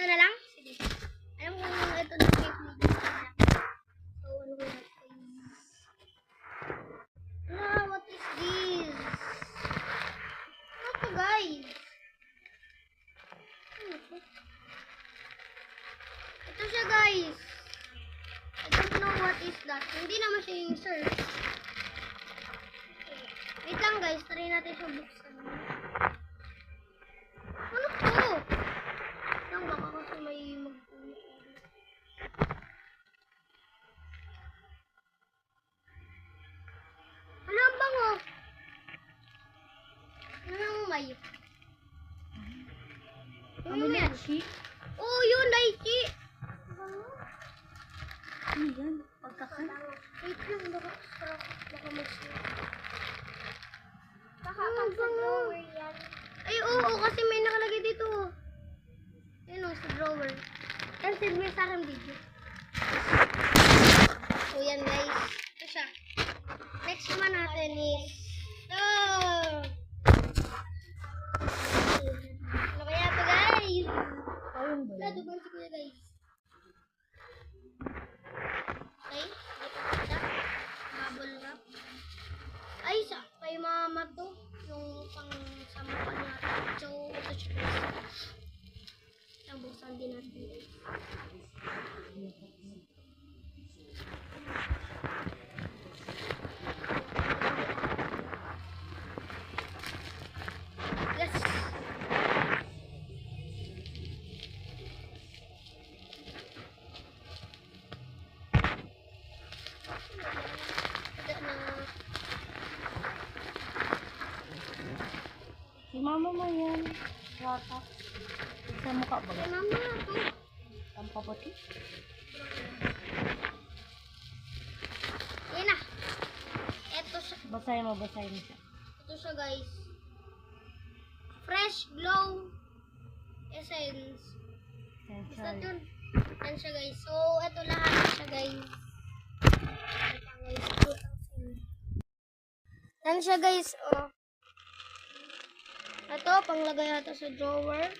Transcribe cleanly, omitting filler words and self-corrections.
na lang? Sige. Alam ko na ito na cake ni Dina. So, ano ko natin? What is this? Ano to, guys? Ano to? Ito siya, guys. I don't know what is that. Hindi naman siya yung search. Wait lang, guys. Try natin siya buksan. Ano to? Lang, baka kasi may magpulit. Ano ang bango? Ano ang may? Ano yan, Chi? Oh, yun, Daichi. Ano yan? Pagkakan? Wait lang, baka mag-snap. Baka pag-drawer yan. Ay, oo, kasi may nakalagay dito. Ayun o, sa drawer. Yan, send mo sa akin video. So, yan guys. Ito siya. Next naman natin is... Ano kaya ito, guys? Ayun ba? Wala, duban si kuya, guys. Okay, dito kita. Bubble wrap. Ay, sa kay mama to. Yung pang sa mukha natin. So, ito siya, guys. Ang buksan din natin, guys. Yes! Si mama mo yan. Rata. Sa mukha ba? Kay mama to. Ang paputi. Yan na. Ito siya. Basahin mo siya. Ito siya, guys. Fresh Glow Essence. Basta Essential. dun. Yan siya, guys. So, ito lahat siya, guys. Ito, guys. 2,000. Yan siya, guys. Oh. Ito, panglagay natin sa drawer.